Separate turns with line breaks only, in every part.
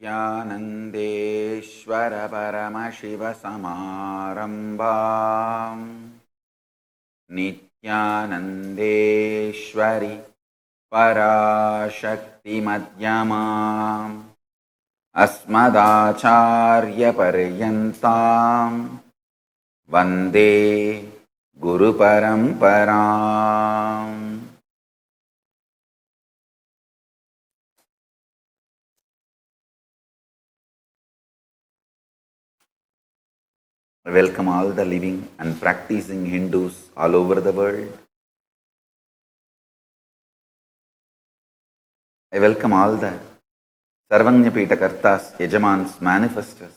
नित्यानन्देश्वर परमशिवसमारम्भाम् नित्यानन्देश्वरि पराशक्तिमध्यमाम् अस्मदाचार्यपर्यन्तां वन्दे गुरुपरम्पराम्। I welcome all the living and practicing Hindus all over the world. I welcome all the Sarvanyapita Kartas, Yajamans, Manifestors,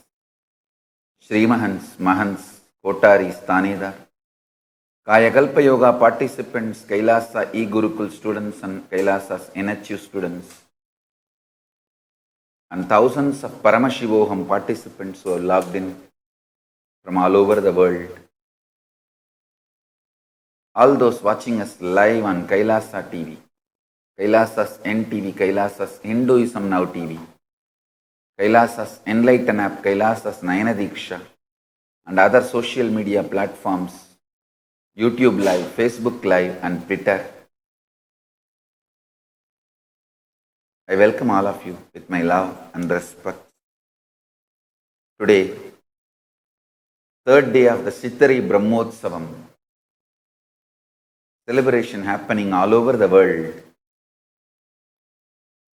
Srimahans, Mahans, Kotaris, Tanedar, Kayakalpa Yoga participants, Kailasa e-Gurukul students and Kailasa's NHU students, and thousands of Paramashivoham participants who are logged in from all over the world. All those watching us live on Kailasa TV, Kailasa's NTV, Kailasa's Hinduism Now TV, Kailasa's Enlighten app, Kailasa's Nayana Diksha, and other social media platforms, YouTube Live, Facebook Live, and Twitter. I welcome all of you with my love and respect. Today, third day of the Chittari Brahmotsavam, celebration happening all over the world,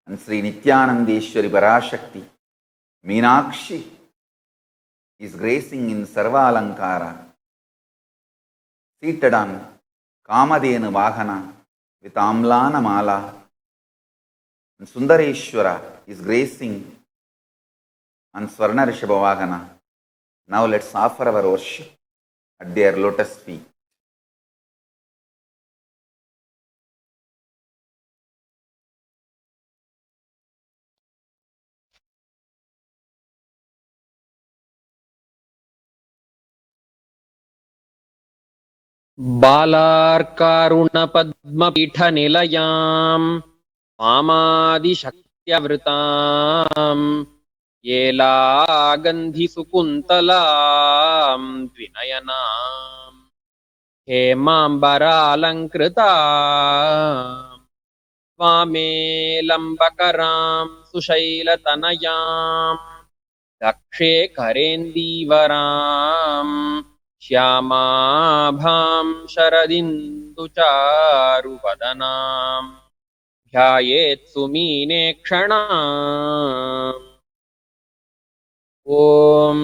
and Sri Nityanandeshwari Parashakti, Meenakshi, is gracing in Sarva Alankara, seated on Kamadenu Vahana with Amlana Mala, and Sundareshwara is gracing on Swarna Rishabha Vahana. Now let's offer our worship at their lotus feet.
बालार्कारुणपद्मपीठनिलयां वामादिशक्त्यवृतां येलागन्धिसुकुन्तलां द्विनयनां हेमाम्बरालङ्कृतां वामेलम्बकरां सुशैलतनयां दक्षे करेन्दीवराम् श्यामाभां शरदिन्दुचारुवदनां ध्यायेत् सुमीनेक्षणाम्। ॐ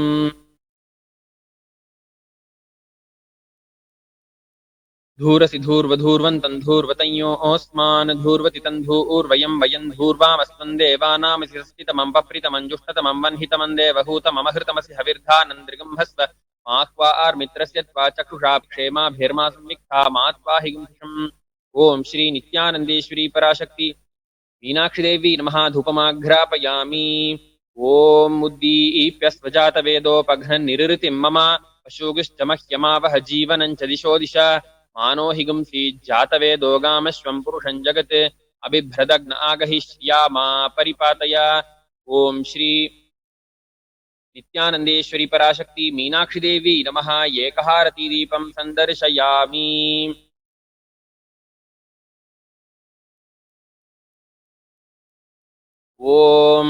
धूरसि धूर्वधूर्वन्तं धूर्वतञ्योऽस्मान् धूर्वति तन्धूर्वयं वयं धूर्वामस्तं देवानामसि षष्टितमं पप्रितमं जुष्टतमं वह्नितमं देवहूतममहृतमसि हविर्धानन्द्रिगम्भस्व माह्वार्मित्रस्य त्वा चक्षुषा क्षेमाभिर्मा संविक्ता मात्वा हिगुंशम्। ओम श्री नित्यानंदेश्वरी पराशक्ति मीनाक्षी देवी नमः। धूपमाघ्रापयामि। ओम उद्दीप्य स्वजात वेदोपघ्न निरृतिं मम पशुगुश्च मह्यमावह जीवनं च दिशो दिशा मानो हिगुंसि जातवेदोगामश्वं पुरुषं जगत् अबिभ्रदग्न आगहिष्यामा परिपातय। ओम श्री नित्यानंदेश्वरी पराशक्ति मीनाक्षी देवी नमः। एकहारती दीपं संदर्शयामि। ओम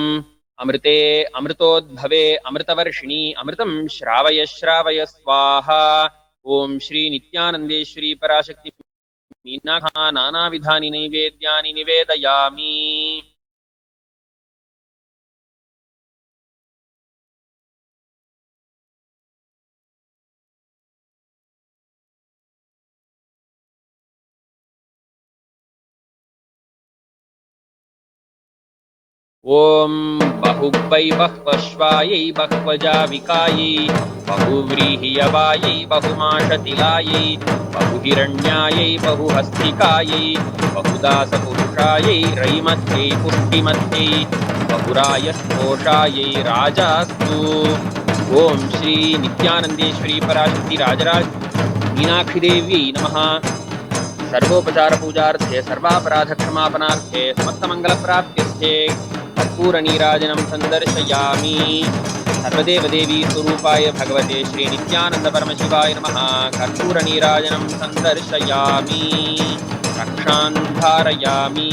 अमृते अमृतोद्भवे अमृतवर्षिणी अमृतं श्रावय श्रावय स्वाहा। ओम श्री नित्यानंदेश्वरी पराशक्ति मीनाक्षा नानाविधानि नैवेद्यानि निवेदयामि। ओम बहुवै बह्वश्वायै बह्वजाविकायै बहुव्रीहियवायै बहुमाशतिलायै बहुहिरण्यायै बहुहस्तिकायै बहुदासपुरुषायै रैमत्यै पुष्टिमत्यै बहुरायस्पोषायै राजास्तु। ओम श्री नित्यानंदेश्वरी पराशक्ति राजराज मीनाक्षी देवी नमः। सर्वोपचार पूजार्थे सर्वापराध क्षमापणार्थे समस्त मंगल प्राप्त्यर्थे कर्पूरनीराजनं सन्दर्शयामि सर्वदेवदेवी स्वरूपाय भगवते श्रीनित्यानन्दपरमशिवाय नमः कर्पूरनीराजनं सन्दर्शयामि रक्षान् धारयामि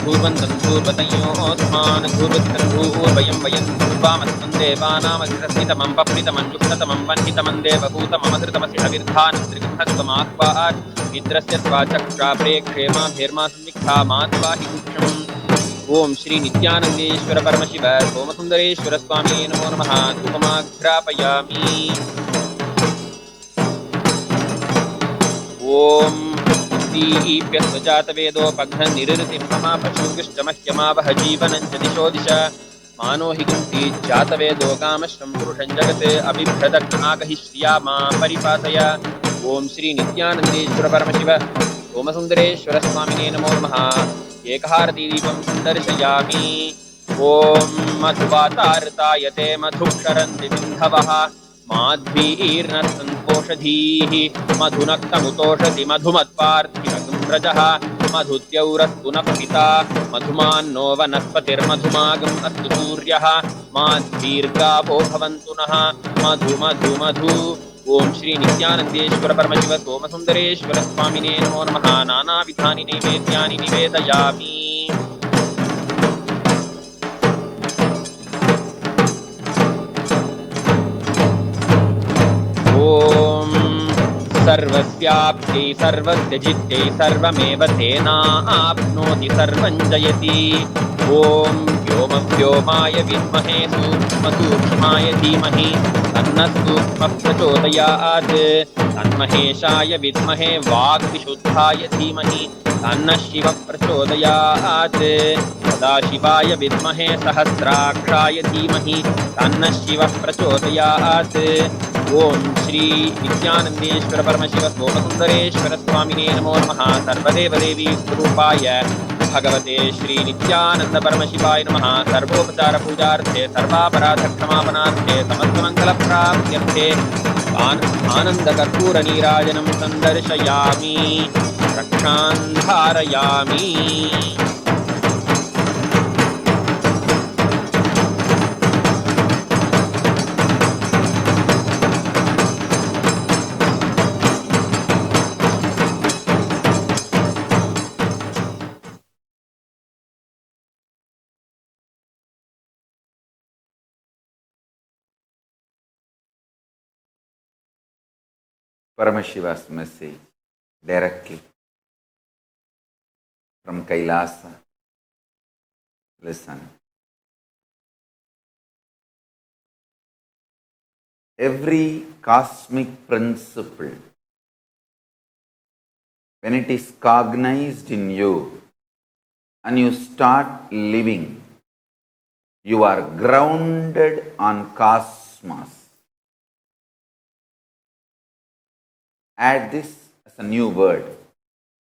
धूर्वन्तूर्वतयोस्मान् धूर्वतितन्धूर्वयं वयं धूर्वामस्मन् देवानामधिरस्मितमं पप्रितमं युक्ततमं वह्नितमं देवभूतममधृतमसि हविर्धानं त्रिगुंहस्वमात्वात् मित्रस्य त्वाचक्षा प्रेक्षेमाभिर्मा संविक्था मात्वाहि कुक्षम् ओम श्री नित्यानंदेश्वर परमशिव सोमसुंदरेश्वर स्वामी नमो नमः धूपमाघ्रापयामि ओम दीप्यस्वजातवेदोपघ्ननिरृतिमहा पशुकृष्टमह्यमावह जीवनं च दिशो दिश मानो हि कुन्ती जातवेदो कामश्रं पुरुषं जगत् अबिभ्रदग्नागहि श्रिया मां परिपातय ओम श्री नित्यानंदेश्वर परमशिव सोमसुंदरेश्वर स्वामिने नमो नमः एकहारतीदीपं सन्दर्शयामि ओम मधुवातारतायते मधुक्षरन्ति सिन्धवः माध्वीर्नस्तन्पोषधीः मधुनक्तमुतोषधि मधुमत्पार्थिवसुम्रजः मधुद्यौरस्तु नः पिता मधुमान्नो वनस्पतिर्मधुमागम् अस्तु सूर्यः माध्वीर्गावो भवन्तु नः मधु मधु मधु ओम श्री नित्यानंदेश्वर परमशिव सोमसुंदरेश्वर स्वामिने नमो नमः नानाविधानि नैवेद्यानि निवेदयामि ओम सर्वस्याप्त्यै सर्वस्य जित्यै सर्वमेव तेनाप्नोति सर्वं जयति ओम व्योमव्योमाय विद्महे सूक्ष्मसूक्ष्माय धीमहि तन्नः सूक्ष्मः प्रचोदयात् तन्महेशाय विद्महे वाग्विशुद्धाय धीमहि तन्नः शिवः प्रचोदयात् सदाशिवाय विद्महे सहस्राक्षाय धीमहि तन्नः शिवः प्रचोदयात् ओम श्री नित्यानंदेश्वर परमशिव सोमसुंदरेश्वर स्वामिने नमो नमः सर्वदेवदेवी स्वरूपाय भगवते श्री नित्यानंद परमशिवाय नमः सर्वोपचार पूजार्थे सर्वापराध क्षमापणार्थे समस्तमंगल प्राप्त्यर्थे आनंद कर्पूर नीराजनं संदर्शयामि रक्षान् धारयामि
Paramashiva's message directly from Kailasa. Listen. Every cosmic principle, when it is cognized in you and you start living, you are grounded on cosmos. Add this as a new word,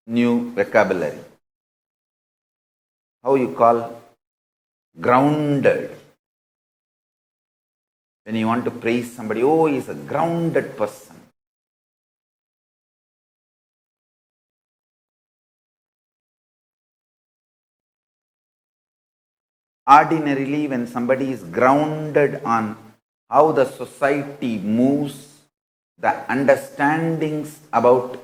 new vocabulary. How you call grounded? When you want to praise somebody, oh, he is a grounded person. Ordinarily, when somebody is grounded on how the society moves, the understandings about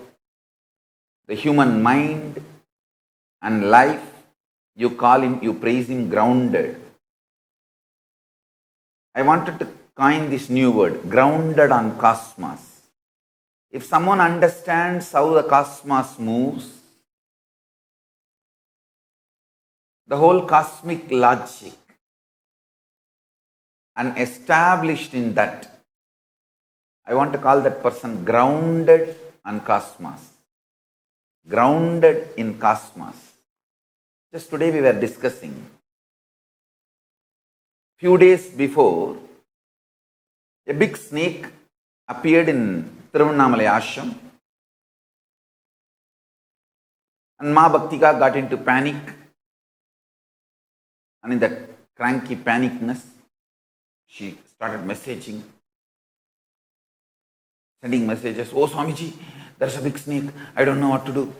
the human mind and life, you call him, you praise him grounded. I wanted to coin this new word, grounded on cosmos. If someone understands how the cosmos moves, the whole cosmic logic, and established in that, I want to call that person grounded on cosmos. Grounded in cosmos. Just today we were discussing. Few days before, a big snake appeared in Tiruvannamalai ashram, and Ma Bhaktika got into panic, and in that cranky panicness, she started messaging, sending messages, "Oh Swamiji, there's a big snake, I don't know what to do."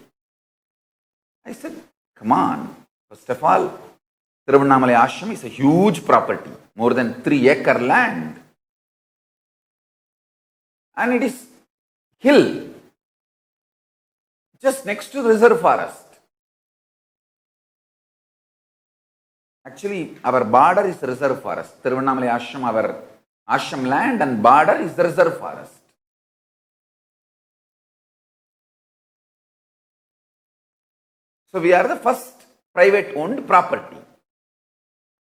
I said, come on, first of all, Tiruvannamalai ashram is a huge property, more than 3-acre land. And it is hill, just next to the reserve forest. Actually, our border is reserve forest. Tiruvannamalai ashram, our ashram land and border is the reserve forest. So we are the first private owned property.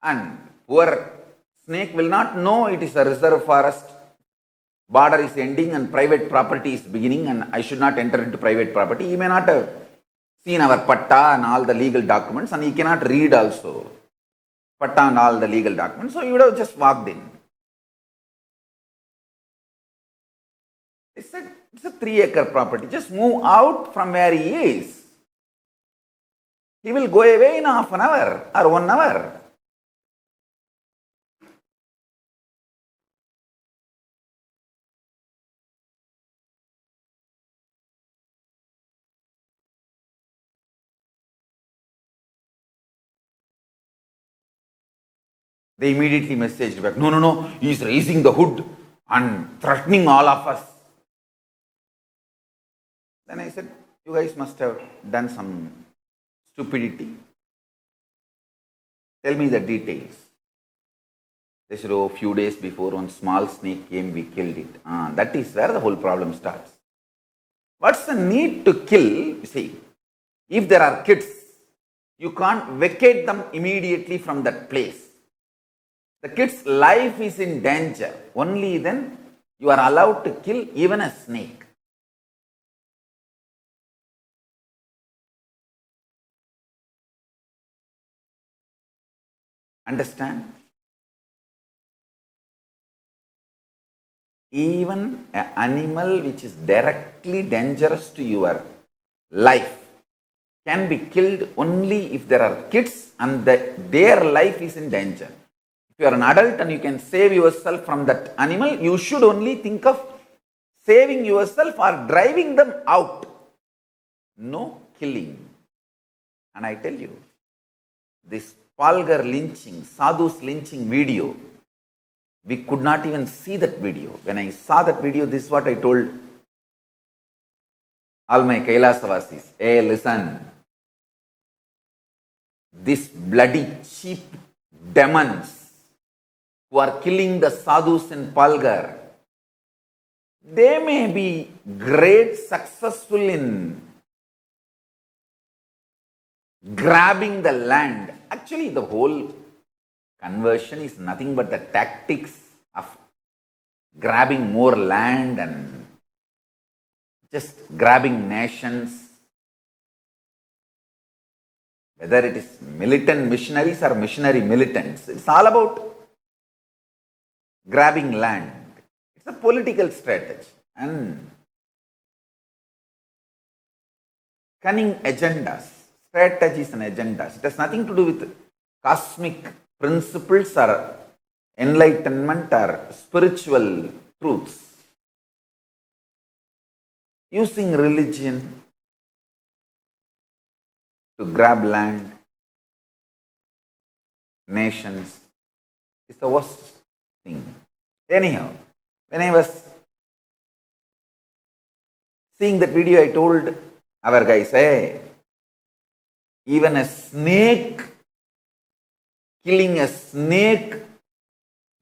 And poor snake will not know it is a reserve forest. Border is ending and private property is beginning, and I should not enter into private property. He may not have seen our patta and all the legal documents, and he cannot read also patta and all the legal documents, so he would have just walked in. I said, it's a 3-acre property, just move out from where he is. He will go away in half an hour or 1 hour. They immediately messaged back, no, he is raising the hood and threatening all of us. Then I said, you guys must have done some stupidity. Tell me the details. They said, oh, a few days before one small snake came, we killed it. That is where the whole problem starts. What's the need to kill? You see, if there are kids, you can't vacate them immediately from that place. The kid's life is in danger. Only then you are allowed to kill even a snake. Understand? Even an animal which is directly dangerous to your life can be killed only if there are kids and their life is in danger. If you are an adult and you can save yourself from that animal, you should only think of saving yourself or driving them out. No killing. And I tell you, this Palghar lynching, Sadhu's lynching video, we could not even see that video. When I saw that video, this is what I told all my Kailasavasis. Hey, listen, these bloody cheap demons who are killing the sadhus in Palghar, they may be great successful in grabbing the land. Actually, the whole conversion is nothing but the tactics of grabbing more land and just grabbing nations. Whether it is militant missionaries or missionary militants, it's all about grabbing land. It's a political strategy and cunning agendas, strategies and agendas. It has nothing to do with cosmic principles or enlightenment or spiritual truths. Using religion to grab land, nations, is the worst thing. Anyhow, when I was seeing that video, I told our guys, hey, even a snake, killing a snake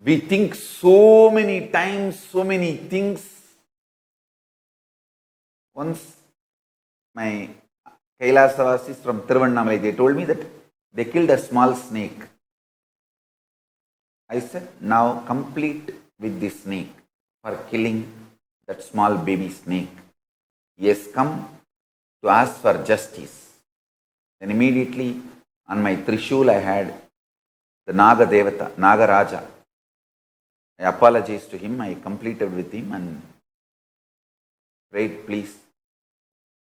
We think so many times, so many things. Once my Kailasavasis from Tiruvannamalai, they told me that they killed a small snake. I said, now complete with this snake for killing that small baby snake. He has come to ask for justice. Then immediately on my Trishul I had the Naga Devata, Naga Raja. I apologized to him, I completed with him and prayed, please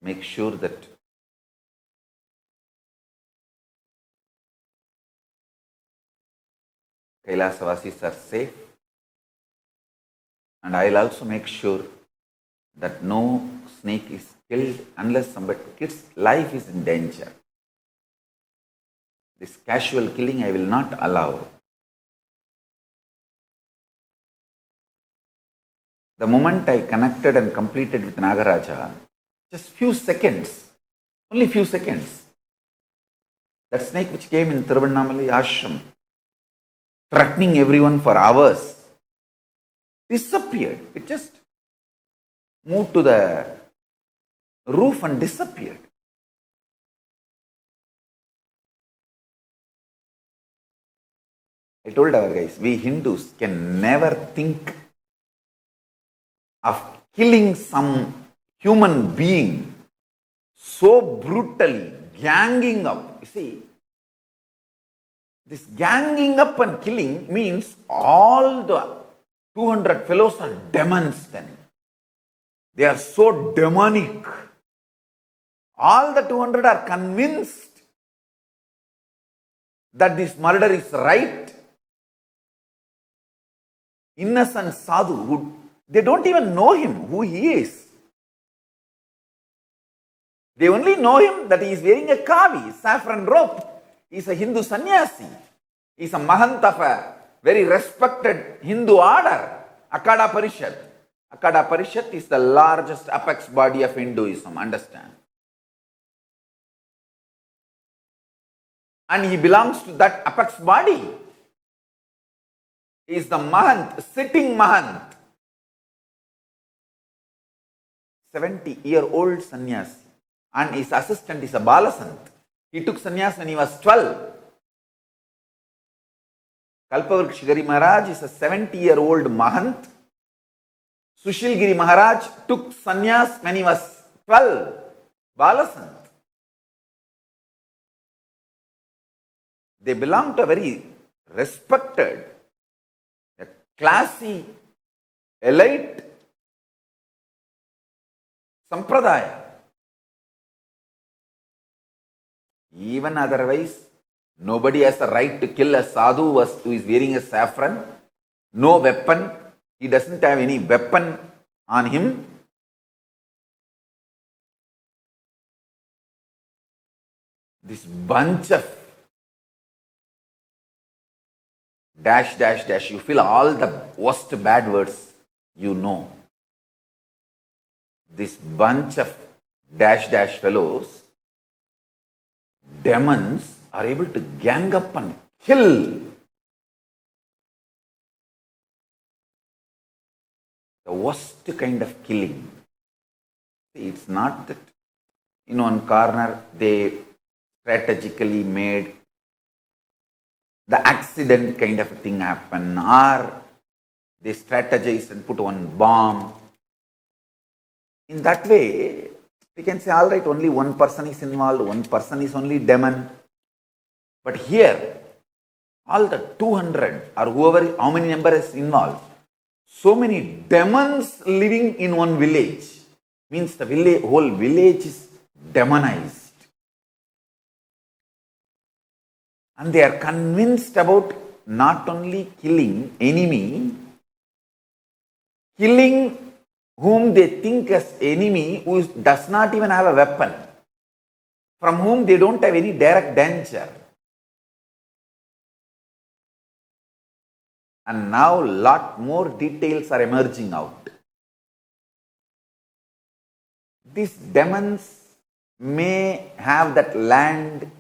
make sure that Kailasavasis are safe, and I'll also make sure that no snake is killed unless somebody kid's life is in danger. This casual killing I will not allow. The moment I connected and completed with Nagaraja, just few seconds, only few seconds, that snake which came in Tiruvannamalai ashram, threatening everyone for hours, disappeared. It just moved to the roof and disappeared. I told our guys, we Hindus can never think of killing some human being so brutally, ganging up. You see, this ganging up and killing means all the 200 fellows are demons then. They are so demonic. All the 200 are convinced that this murder is right. Innocent sadhu, they don't even know him, who he is. They only know him that he is wearing a kavi, saffron robe. He is a Hindu sannyasi. He is a mahant of a very respected Hindu order, Akada Parishad. Akada Parishad is the largest apex body of Hinduism, understand? And he belongs to that apex body. He is the mahant, sitting mahant. 70-year-old sannyasi. And his assistant is a balasant. He took sannyas when he was 12. Kalpavruksha Giri Maharaj is a 70-year-old mahant. Sushil Giri Maharaj took sannyas when he was 12. Balasant. They belong to a very respected, a classy, elite sampradaya. Even otherwise, nobody has the right to kill a sadhu who is wearing a saffron. No weapon. He doesn't have any weapon on him. This bunch of dash, dash, dash, you feel all the worst bad words you know. This bunch of dash, dash fellows, demons, are able to gang up and kill. The worst kind of killing. It's not that in one corner they strategically made the accident kind of a thing happen, or they strategized and put one bomb. In that way, we can say, all right, only one person is involved, one person is only demon. But here, all the 200 or whoever, how many number is involved, so many demons living in one village, means the village, whole village is demonized. And they are convinced about not only killing enemy, killing whom they think as enemy, who does not even have a weapon, from whom they don't have any direct danger. And now lot more details are emerging out. These demons may have that land,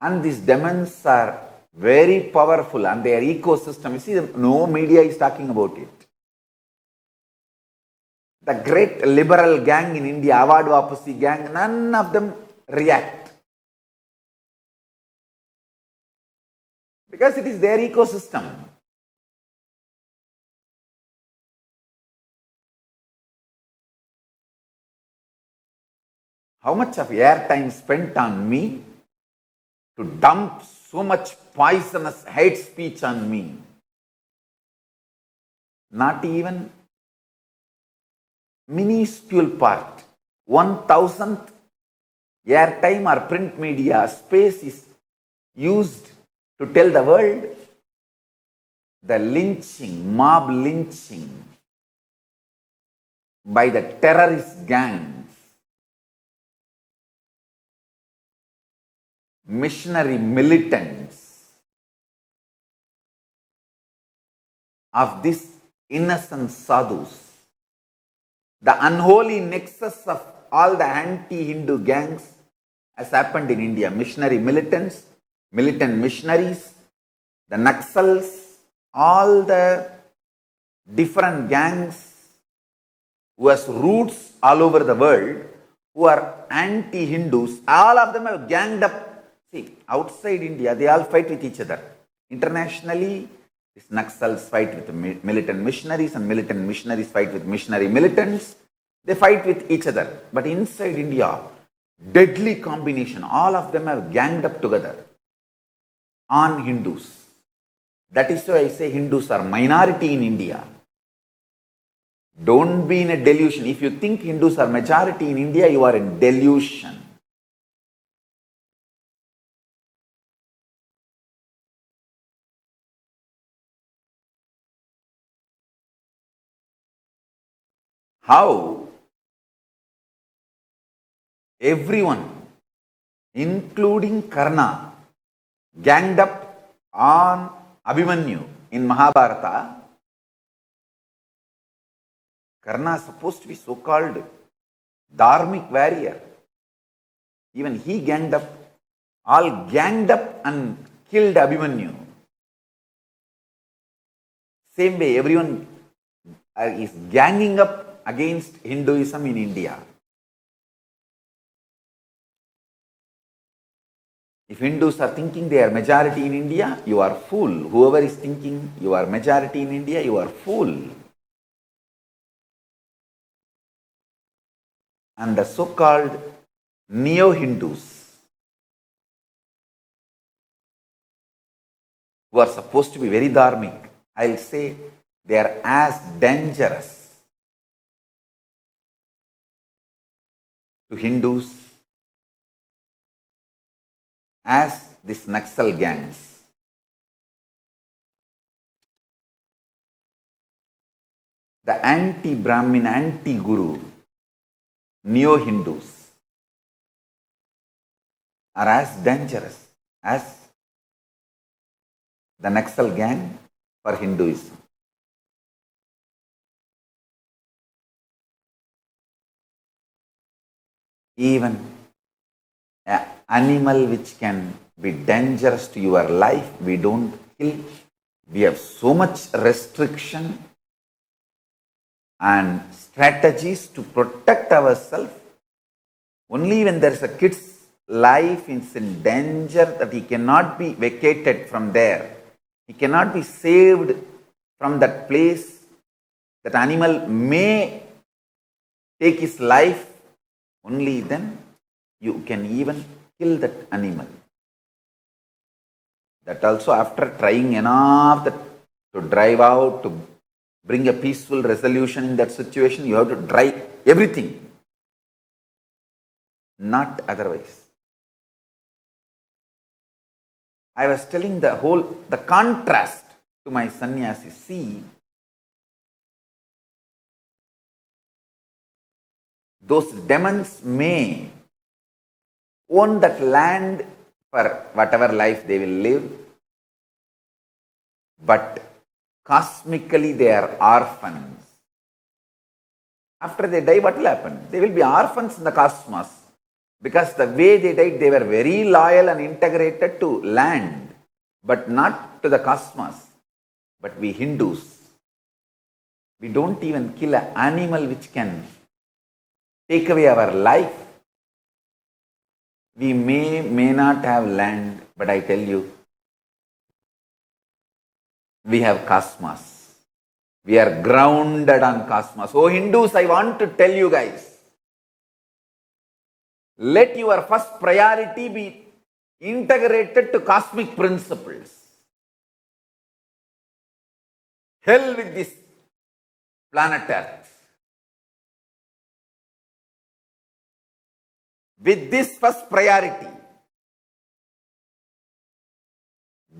and these demons are Very powerful, and their ecosystem. You see, no media is talking about it. The great liberal gang in India, Awad Wapasi gang, none of them react. Because it is their ecosystem. How much of airtime spent on me to dump so much poisonous hate speech on me? Not even minuscule part. 1,000th airtime or print media space is used to tell the world the lynching, mob lynching by the terrorist gangs, missionary militants of these innocent sadhus. The unholy nexus of all the anti-Hindu gangs has happened in India. Missionary militants, militant missionaries, the Naxals, all the different gangs who has roots all over the world, who are anti-Hindus, all of them have ganged up. See, outside India, they all fight with each other. Internationally, these Naxals fight with militant missionaries, and militant missionaries fight with missionary militants. They fight with each other. But inside India, deadly combination. All of them have ganged up together on Hindus. That is why I say Hindus are minority in India. Don't be in a delusion. If you think Hindus are majority in India, you are in delusion. How everyone, including Karna, ganged up on Abhimanyu in Mahabharata. Karna is supposed to be so-called dharmic warrior. Even he ganged up, all ganged up and killed Abhimanyu. Same way, everyone is ganging up against Hinduism in India. If Hindus are thinking they are majority in India, you are fool. Whoever is thinking you are majority in India, you are fool. And the so-called neo-Hindus, who are supposed to be very dharmic, I'll say they are as dangerous to Hindus as these Naxal gangs. The anti-Brahmin, anti-Guru, neo-Hindus are as dangerous as the Naxal gang for Hinduism. Even an animal which can be dangerous to your life, we don't kill. We have so much restriction and strategies to protect ourselves. Only when there is a kid's life is in danger that he cannot be vacated from there. He cannot be saved from that place. That animal may take his life. Only then you can even kill that animal. That also after trying enough to drive out, to bring a peaceful resolution in that situation, you have to try everything. Not otherwise. I was telling the contrast to my sannyasis. See, those demons may own that land for whatever life they will live, but cosmically they are orphans. After they die, what will happen? They will be orphans in the cosmos, because the way they died, they were very loyal and integrated to land. but not to the cosmos. But we Hindus, we don't even kill an animal which can take away our life. We may not have land, but I tell you, we have cosmos. We are grounded on cosmos. Oh Hindus, I want to tell you guys, let your first priority be integrated to cosmic principles. Hell with this planet Earth. With this first priority,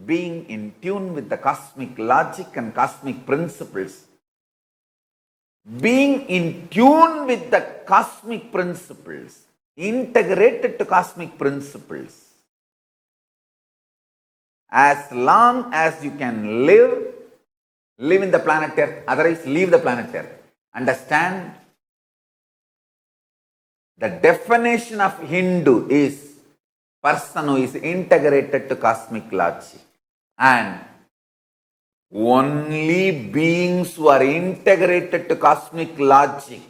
being in tune with the cosmic logic and cosmic principles, being in tune with the cosmic principles, integrated to cosmic principles, as long as you can live in the planet Earth, otherwise leave the planet Earth. Understand, the definition of Hindu is person who is integrated to cosmic logic. And only beings who are integrated to cosmic logic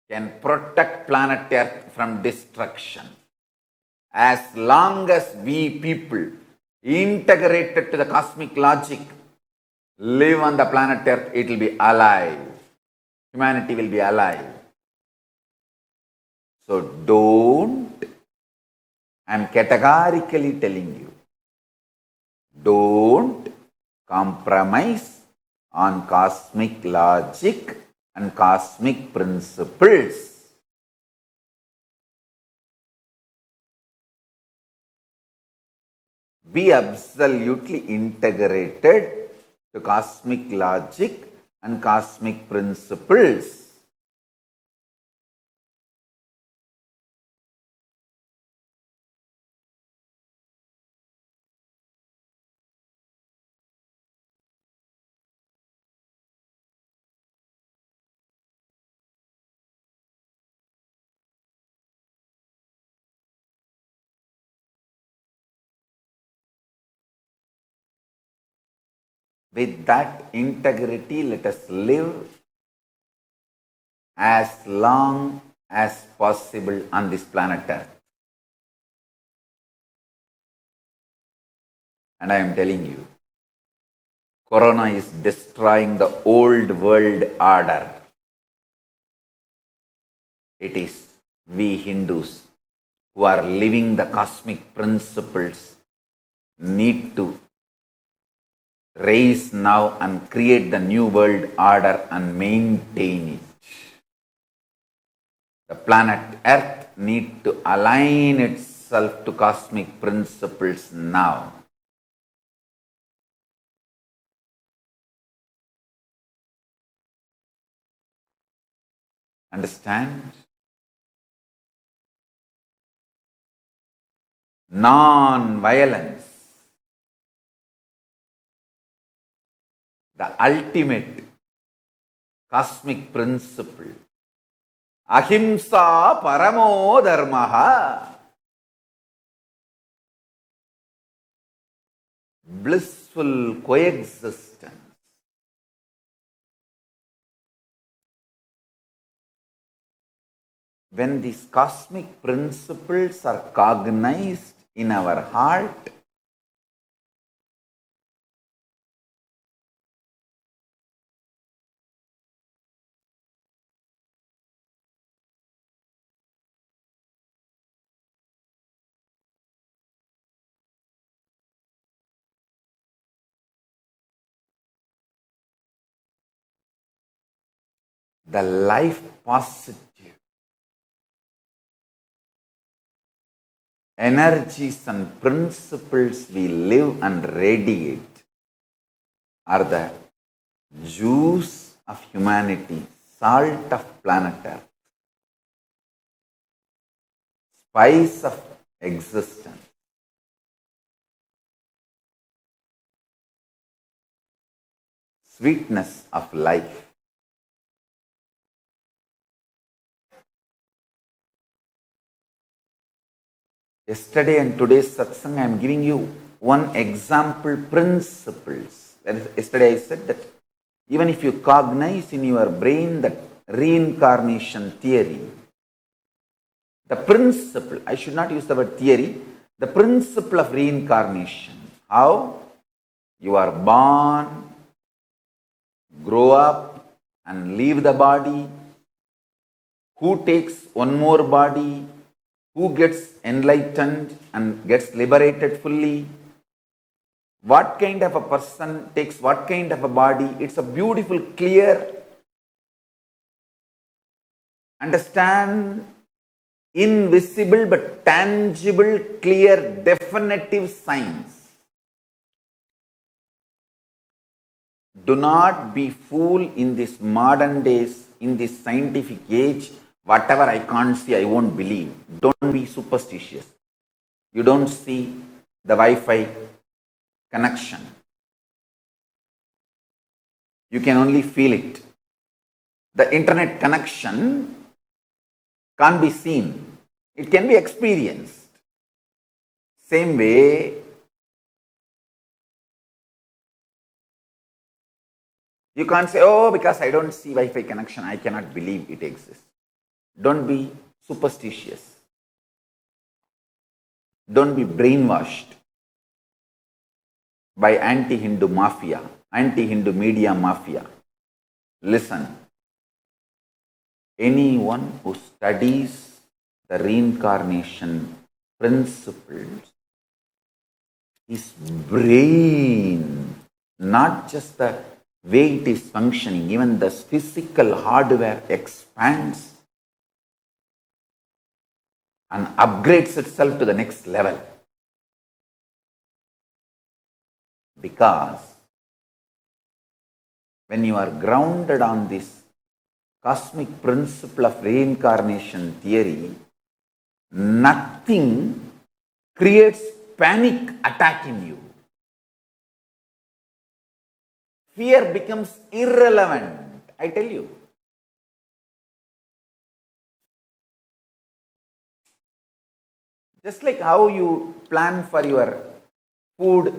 can protect planet Earth from destruction. As long as we people integrated to the cosmic logic live on the planet Earth, it will be alive. Humanity will be alive. So I'm categorically telling you, don't compromise on cosmic logic and cosmic principles. Be absolutely integrated to cosmic logic and cosmic principles. With that integrity, let us live as long as possible on this planet Earth. And I am telling you, Corona is destroying the old world order. It is we Hindus who are living the cosmic principles need to raise now and create the new world order and maintain it. The planet Earth needs to align itself to cosmic principles now. Understand? Non-violence, the ultimate cosmic principle. Ahimsa paramo dharmaha. Blissful coexistence. When these cosmic principles are cognized in our heart, the life positive energies and principles we live and radiate are the juice of humanity, salt of planet Earth, spice of existence. Sweetness of life. Yesterday and today's satsang, I am giving you one example principles. Yesterday I said that even if you cognize in your brain that reincarnation theory, the principle, I should not use the word theory, the principle of reincarnation, how you are born, grow up and leave the body, who takes one more body, who gets enlightened and gets liberated fully, what kind of a person takes what kind of a body. It's a beautiful, clear, understand, invisible but tangible, clear, definitive signs. Do not be fooled in this modern days, in this scientific age. Whatever I can't see, I won't believe. Don't be superstitious. You don't see the Wi-Fi connection. You can only feel it. The internet connection can't be seen. It can be experienced. Same way, you can't say, oh, because I don't see Wi-Fi connection, I cannot believe it exists. Don't be superstitious. Don't be brainwashed by anti-Hindu mafia, anti-Hindu media mafia. Listen, anyone who studies the reincarnation principles, his brain, not just the way it is functioning, even the physical hardware expands and upgrades itself to the next level. Because when you are grounded on this cosmic principle of reincarnation theory, nothing creates panic attack in you. Fear becomes irrelevant, I tell you. Just like how you plan for your food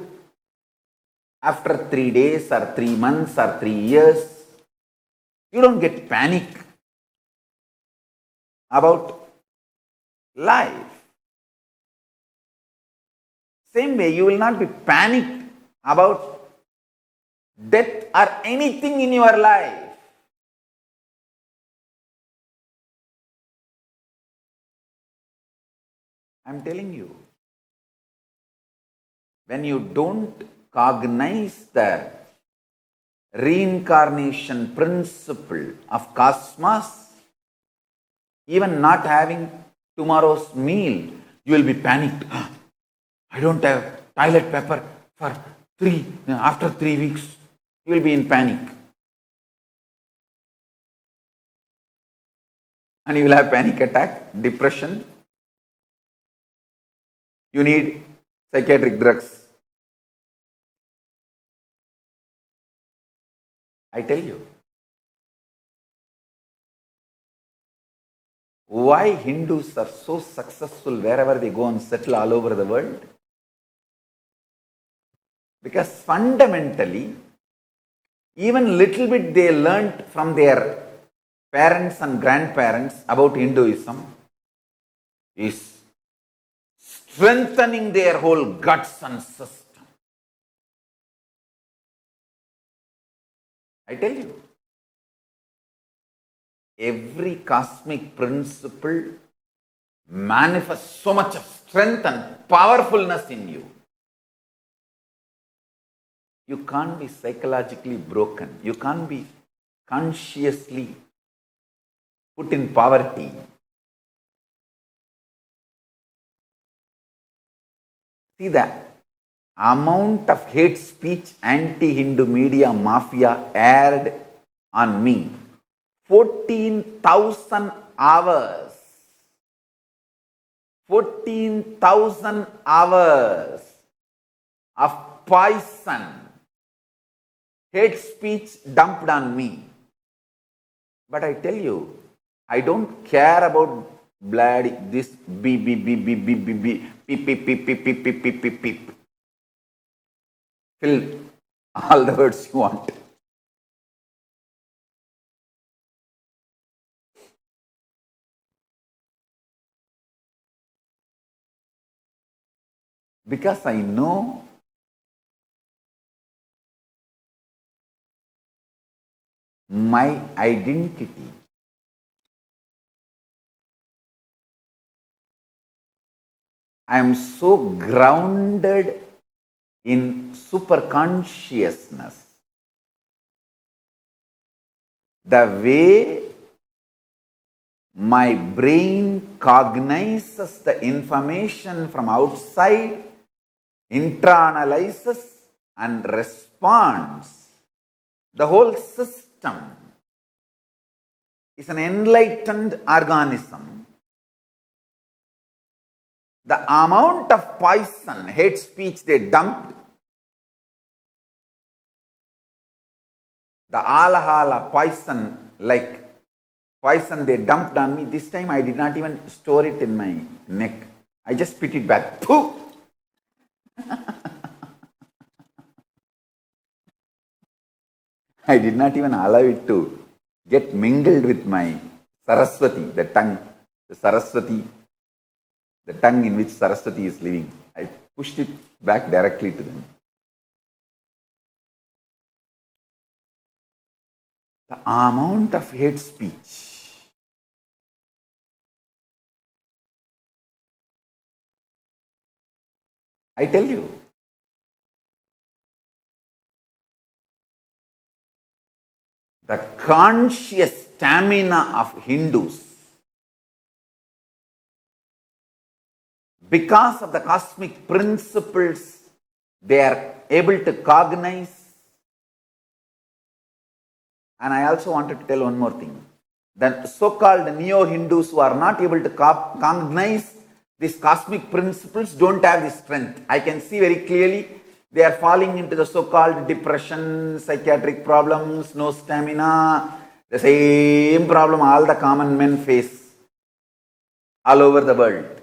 after 3 days or 3 months or 3 years, you don't get panic about life. Same way, you will not be panicked about death or anything in your life. I'm telling you, when you don't cognize the reincarnation principle of cosmos, even not having tomorrow's meal, you will be panicked. I don't have toilet paper for after 3 weeks, you will be in panic. And you will have panic attack, depression. You need psychiatric drugs. I tell you. Why Hindus are so successful wherever they go and settle all over the world? Because fundamentally, even little bit they learnt from their parents and grandparents about Hinduism is strengthening their whole guts and system. I tell you, every cosmic principle manifests so much of strength and powerfulness in you. You can't be psychologically broken. You can't be consciously put in poverty. See the amount of hate speech anti-Hindu media mafia aired on me. 14,000 hours. 14,000 hours of poison, hate speech dumped on me. But I tell you, I don't care about bloody this beep beep beep beep beep beep beep beep beep beep beep beep beep beep beep. Fill all the words you want. Because I know my identity. I am so grounded in superconsciousness. The way my brain cognizes the information from outside, internalizes and responds. The whole system is an enlightened organism. The amount of poison, hate speech they dumped, the alahala poison, like poison they dumped on me, this time I did not even store it in my neck. I just spit it back. Pooh! I did not even allow it to get mingled with my Saraswati, the tongue, the Saraswati, the tongue in which Saraswati is living. I pushed it back directly to them. The amount of hate speech, I tell you, the conscious stamina of Hindus, because of the cosmic principles, they are able to cognize. And I also wanted to tell one more thing. The so-called neo-Hindus who are not able to cognize these cosmic principles don't have the strength. I can see very clearly they are falling into the so-called depression, psychiatric problems, no stamina, the same problem all the common men face all over the world.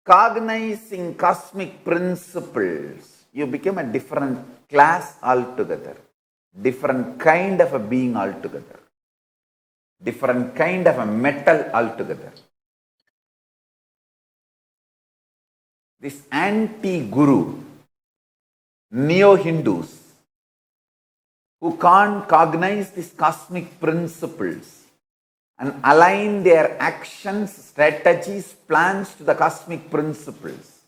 Cognizing cosmic principles, you become a different class altogether, different kind of a being altogether, different kind of a metal altogether. This anti-guru, neo-Hindus, who can't cognize these cosmic principles and align their actions, strategies, plans to the cosmic principles,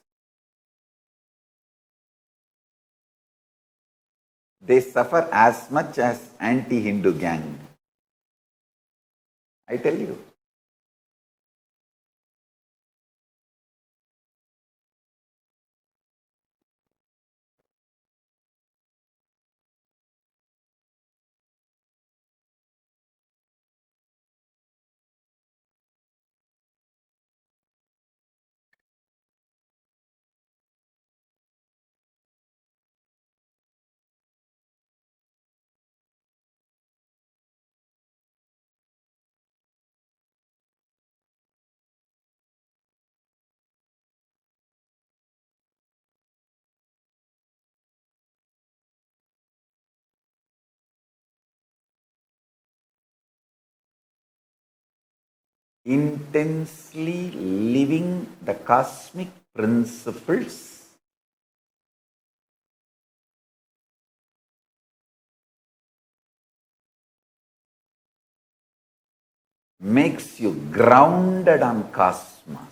they suffer as much as anti-Hindu gang. I tell you. Intensely living the cosmic principles makes you grounded on cosmos.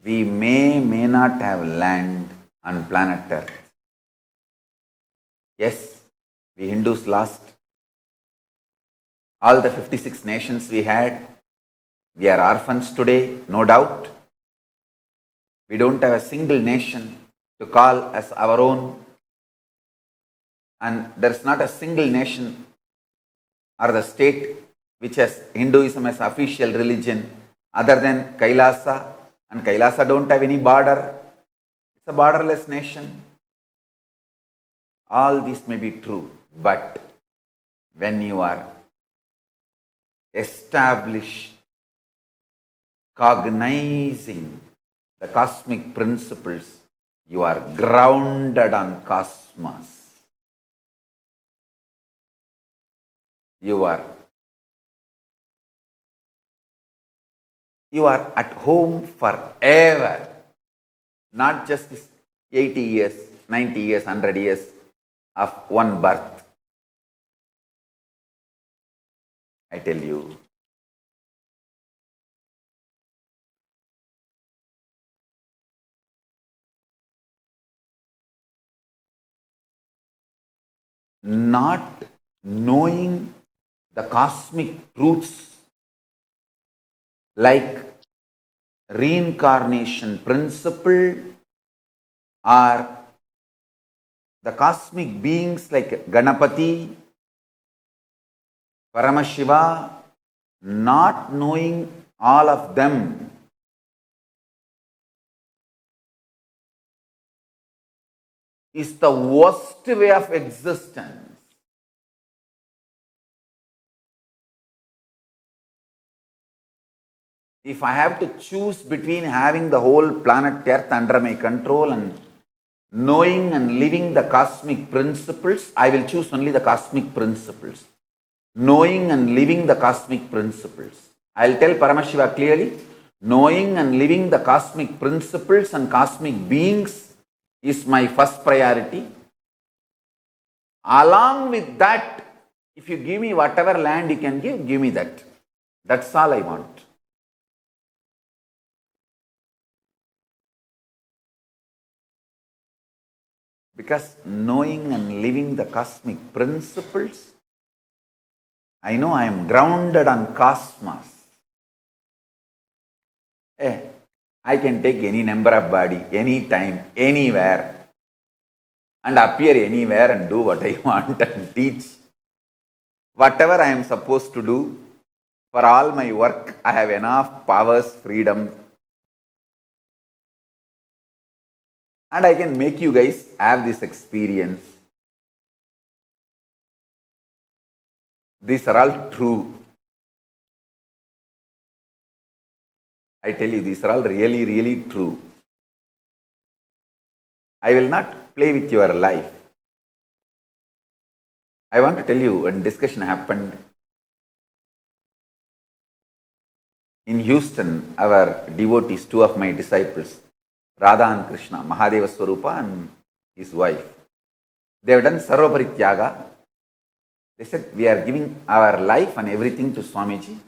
We may not have land on planet Earth. Yes, we Hindus lost all the 56 nations we had. We are orphans today, no doubt. We don't have a single nation to call as our own. And there is not a single nation or the state which has Hinduism as official religion other than Kailasa. And Kailasa don't have any border. It's a borderless nation. All this may be true, but when you are established, cognizing the cosmic principles, you are grounded on cosmos. You are at home forever, not just this 80 years, 90 years, 100 years of one birth. I tell you, not knowing the cosmic truths like reincarnation principle or the cosmic beings like Ganapati, Paramashiva, not knowing all of them is the worst way of existence. If I have to choose between having the whole planet Earth under my control and knowing and living the cosmic principles, I will choose only the cosmic principles. Knowing and living the cosmic principles. I'll tell Paramashiva clearly, knowing and living the cosmic principles and cosmic beings is my first priority. Along with that, if you give me whatever land you can give me that. That's all I want. Because knowing and living the cosmic principles, I know I am grounded on cosmos. I can take any number of body, anytime, anywhere, and appear anywhere and do what I want and teach. Whatever I am supposed to do, for all my work, I have enough powers, freedom, and I can make you guys have this experience. These are all true. I tell you, these are all really, really true. I will not play with your life. I want to tell you, when discussion happened in Houston, our devotees, two of my disciples, Radha and Krishna, Mahadeva Swarupa and his wife, they have done Sarvaparityaga. They said, we are giving our life and everything to Swamiji,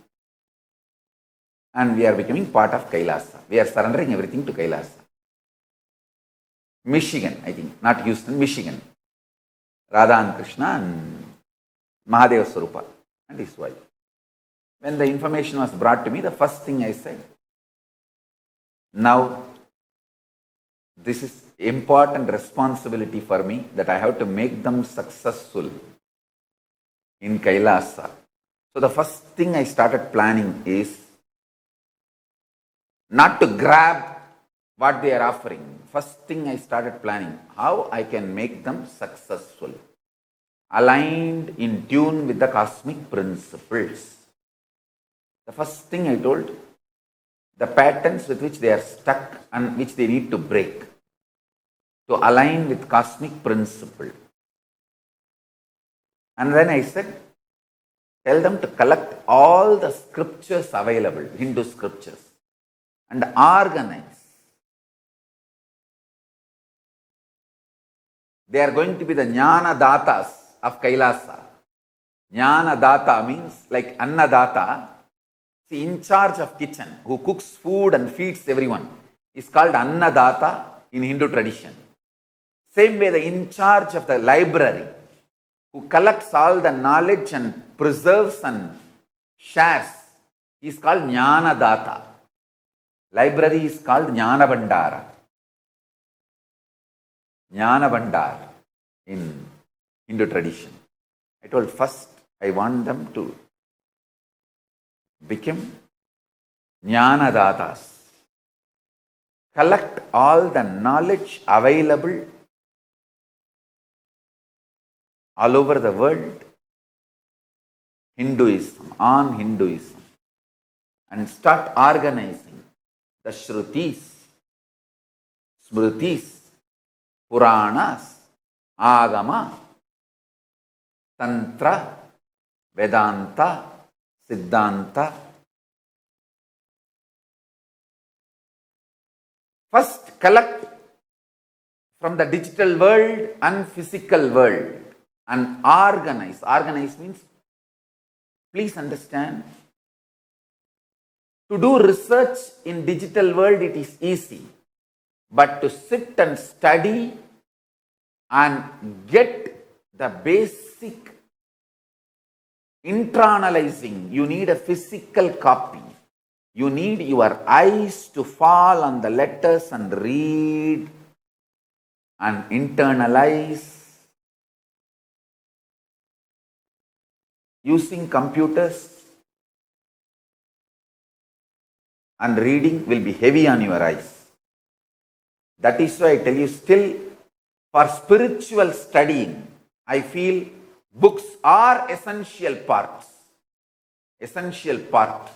and we are becoming part of Kailasa. We are surrendering everything to Kailasa. Michigan, I think, not Houston, Michigan. Radha and Krishna and Mahadeva Swarupa and his wife. When the information was brought to me, the first thing I said, now this is important responsibility for me that I have to make them successful in Kailasa. So the first thing I started planning is not to grab what they are offering. First thing I started planning, how I can make them successful, aligned in tune with the cosmic principles. The first thing I told, the patterns with which they are stuck and which they need to break, to align with cosmic principle. And then I said, tell them to collect all the scriptures available, Hindu scriptures, and organize. They are going to be the Jnana Datas of Kailasa. Jnana Data means like Annadata, in charge of kitchen, who cooks food and feeds everyone, is called Annadata in Hindu tradition. Same way, the in charge of the library, who collects all the knowledge and preserves and shares, is called Jnana Data. Library is called Jnana Bhandara. Jnana Bhandar in Hindu tradition. I told first I want them to become Jnana Datas. Collect all the knowledge available all over the world, Hinduism, on Hinduism, and start organizing the Shrutis, Smritis, Puranas, Agama, Tantra, Vedanta, Siddhanta. First, collect from the digital world and physical world and organize. Organize means, please understand, to do research in digital world it is easy, but to sit and study and get the basic internalizing, you need a physical copy. You need your eyes to fall on the letters and read and internalize. Using computers and reading will be heavy on your eyes. That is why I tell you, still for spiritual studying, I feel books are essential parts. Essential part.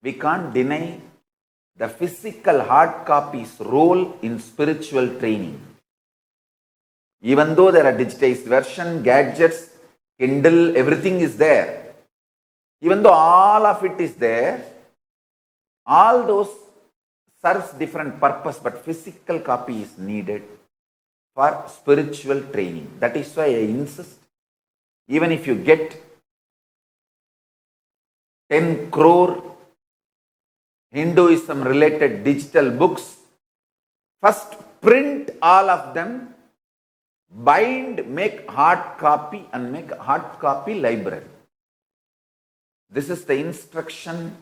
We can't deny the physical hard copy's role in spiritual training. Even though there are digitized version, gadgets, Kindle, everything is there. Even though all of it is there, all those serves different purpose, but physical copy is needed for spiritual training. That is why I insist, even if you get 10 crore Hinduism related digital books, first print all of them, bind, make hard copy and make hard copy library. This is the instruction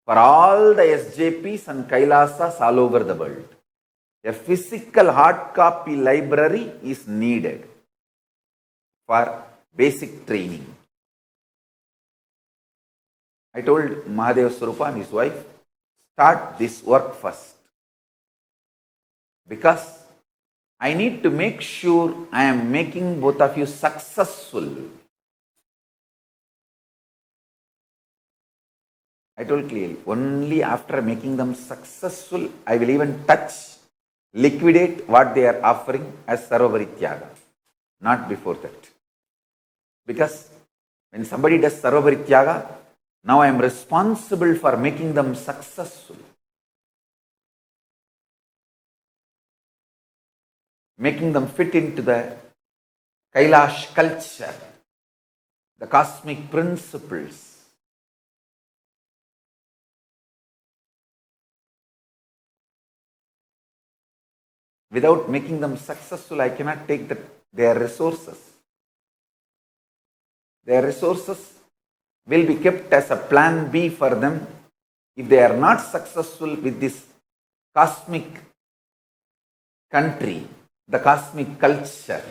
for all the SJPs and Kailasas all over the world. A physical hard copy library is needed for basic training. I told Mahadeva Swarupa and his wife, start this work first. Because I need to make sure I am making both of you successful. I told clearly, only after making them successful, I will even touch, liquidate what they are offering as Sarvabharityaga. Not before that. Because when somebody does Sarvabharityaga, now I am responsible for making them successful. Making them fit into the Kailash culture, the cosmic principles. Without making them successful, I cannot take their resources. Their resources will be kept as a plan B for them if they are not successful with this cosmic country, the cosmic culture.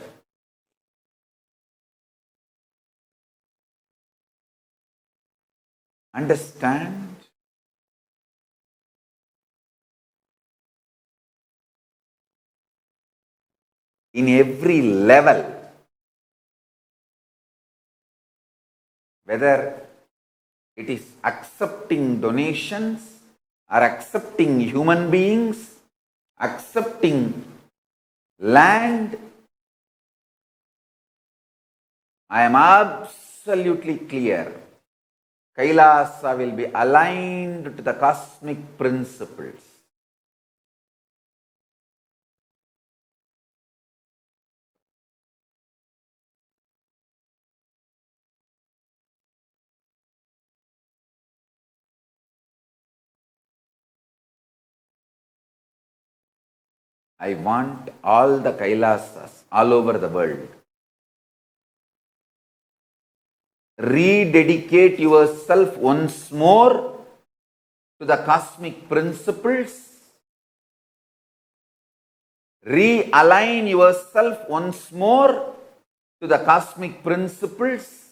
Understand? In every level, whether it is accepting donations or accepting human beings, accepting land, I am absolutely clear. Kailasa will be aligned to the cosmic principles. I want all the Kailasas all over the world rededicate yourself once more to the cosmic principles, realign yourself once more to the cosmic principles.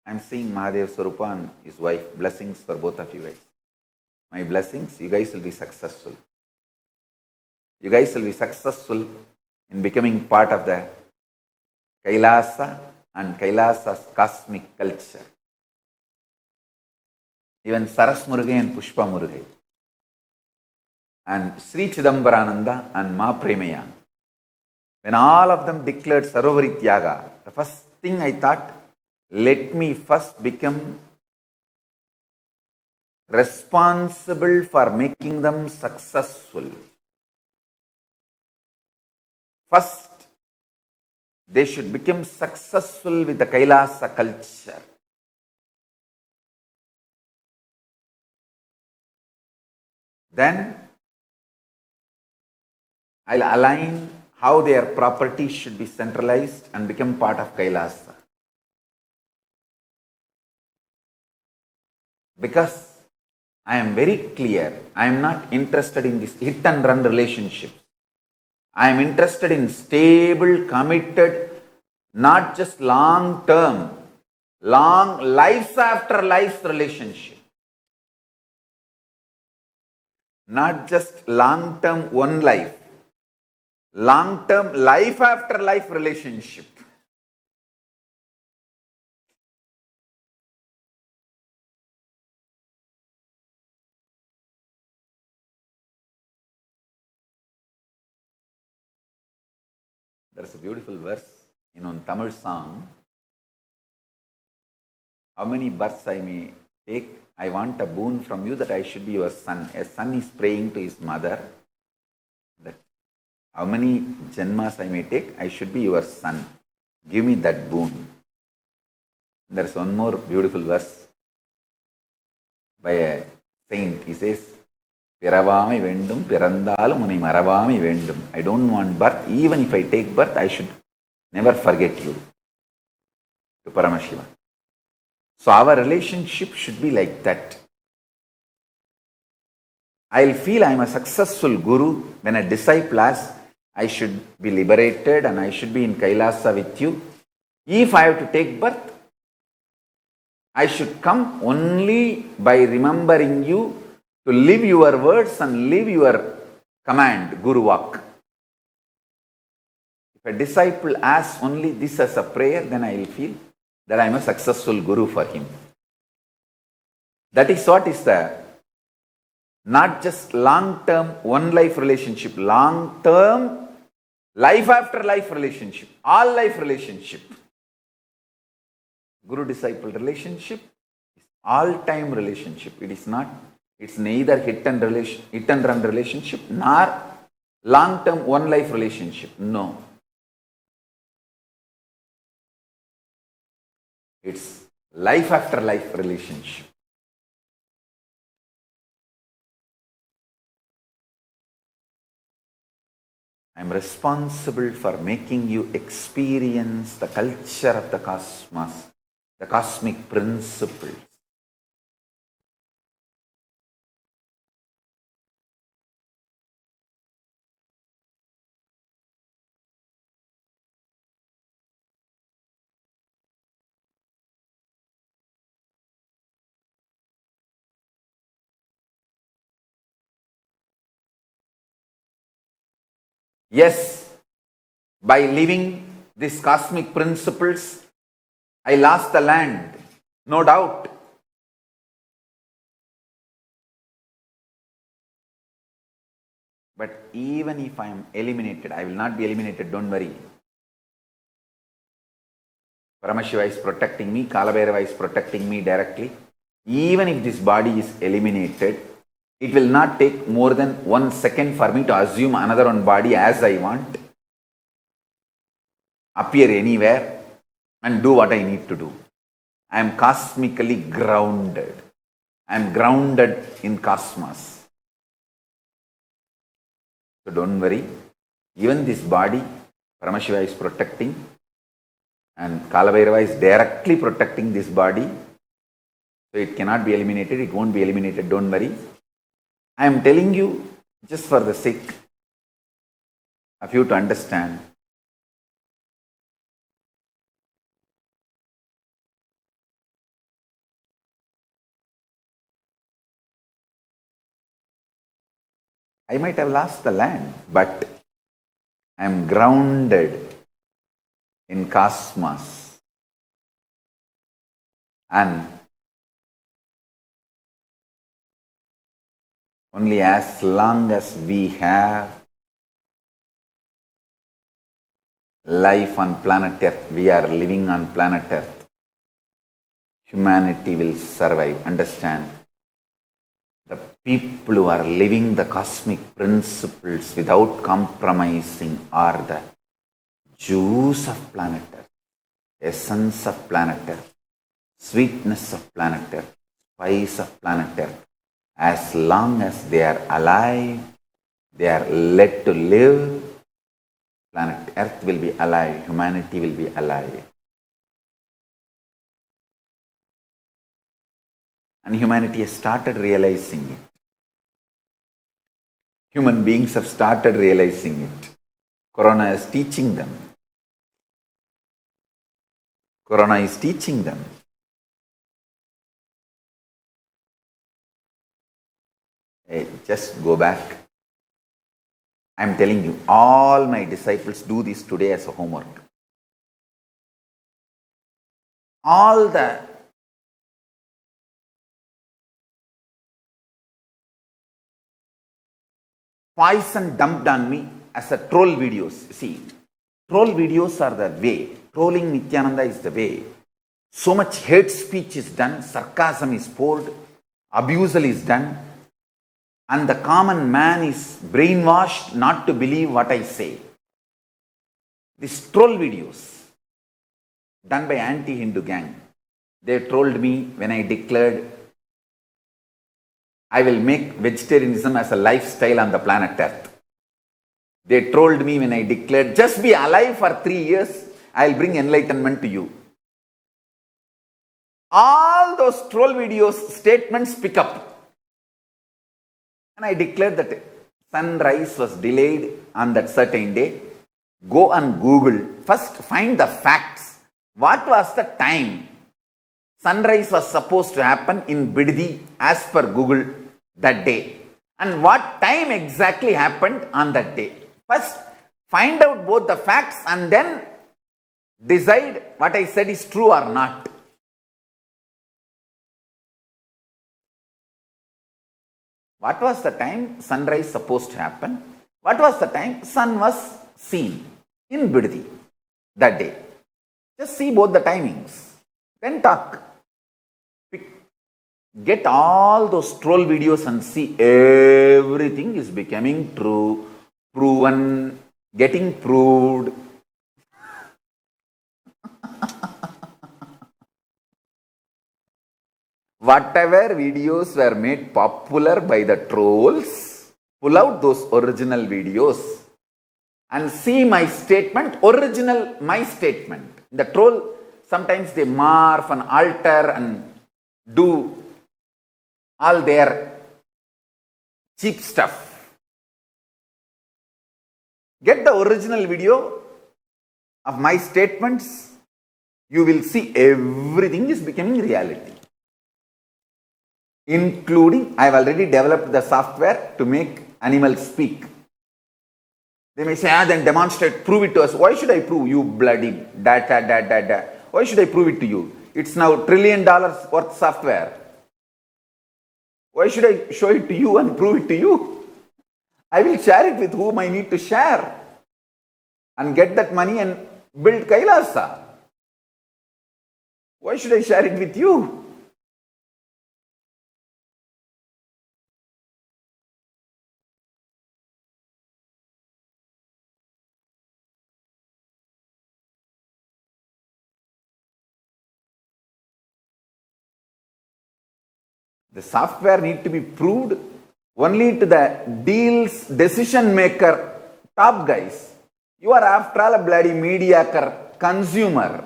I'm seeing Mahadev Swarupa and his wife. Blessings for both of you guys. My blessings, you guys will be successful. You guys will be successful in becoming part of the Kailasa and Kailasa's cosmic culture. Even Saras Murugai and Pushpa Murugai and Sri Chidambarananda and Ma Premaya, when all of them declared Sarovari Tyaga, the first thing I thought, let me first become responsible for making them successful. First, they should become successful with the Kailasa culture. Then, I'll align how their property should be centralized and become part of Kailasa. Because I am very clear, I am not interested in this hit and run relationships. I am interested in stable, committed, not just long term, long lives after lives relationship. Not just long term one life, long term life after life relationship. There's a beautiful verse in one Tamil song. How many births I may take, I want a boon from you that I should be your son. A son is praying to his mother that how many janmas I may take, I should be your son. Give me that boon. There's one more beautiful verse by a saint. He says, Piravami vendum, pirandalum unai maravami vendum. I don't want birth. Even if I take birth, I should never forget you. To Paramashiva. So our relationship should be like that. I'll feel I'm a successful guru when a disciple asks, I should be liberated and I should be in Kailasa with you. If I have to take birth, I should come only by remembering you to live your words and live your command, Guru Vak. If a disciple asks only this as a prayer, then I will feel that I am a successful guru for him. That is what is the not just long-term one life relationship, long-term life after life relationship, all life relationship. Guru-disciple relationship is all-time relationship. It is not, it's neither hit and run relationship nor long-term one life relationship. No. It's life after life relationship. I'm responsible for making you experience the culture of the cosmos, the cosmic principles. Yes, by living these cosmic principles, I lost the land, no doubt. But even if I am eliminated, I will not be eliminated, don't worry. Paramashiva is protecting me, Kalabhairava is protecting me directly. Even if this body is eliminated, it will not take more than 1 second for me to assume another one body as I want, appear anywhere and do what I need to do. I am cosmically grounded. I am grounded in cosmos. So don't worry. Even this body, Paramashiva is protecting. And Kalabhairava is directly protecting this body. So it cannot be eliminated. It won't be eliminated. Don't worry. I am telling you just for the sake of you to understand. I might have lost the land, but I am grounded in cosmos. And only as long as we have life on planet Earth, we are living on planet Earth, humanity will survive. Understand? The people who are living the cosmic principles without compromising are the juice of planet Earth, essence of planet Earth, sweetness of planet Earth, spice of planet Earth. As long as they are alive, they are led to live, planet Earth will be alive, humanity will be alive. And humanity has started realizing it. Human beings have started realizing it. Corona is teaching them. Corona is teaching them. Hey, just go back. I am telling you, all my disciples do this today as a homework. All the poison dumped on me as a troll videos. See, troll videos are the way. Trolling Nityananda is the way. So much hate speech is done, sarcasm is poured, abusal is done, and the common man is brainwashed not to believe what I say. These troll videos done by anti-Hindu gang. They trolled me when I declared I will make vegetarianism as a lifestyle on the planet Earth. They trolled me when I declared just be alive for 3 years, I will bring enlightenment to you. All those troll videos, statements pick up. And I declared that sunrise was delayed on that certain day. Go and Google. First find the facts. What was the time? Sunrise was supposed to happen in Biddi as per Google that day. And what time exactly happened on that day? First find out both the facts and then decide what I said is true or not. What was the time sunrise supposed to happen? What was the time sun was seen in Biddi that day? Just see both the timings. Then talk. Get all those troll videos and see everything is becoming true, proven, getting proved. Whatever videos were made popular by the trolls, pull out those original videos and see my statement, original my statement. The troll, sometimes they morph and alter and do all their cheap stuff. Get the original video of my statements, you will see everything is becoming reality. Including, I have already developed the software to make animals speak. They may say, then demonstrate, prove it to us. Why should I prove? You bloody data. Why should I prove it to you? It's now $1 trillion worth software. Why should I show it to you and prove it to you? I will share it with whom I need to share and get that money and build Kailasa. Why should I share it with you? The software need to be proved only to the deal's decision maker, top guys. You are after all a bloody mediocre consumer.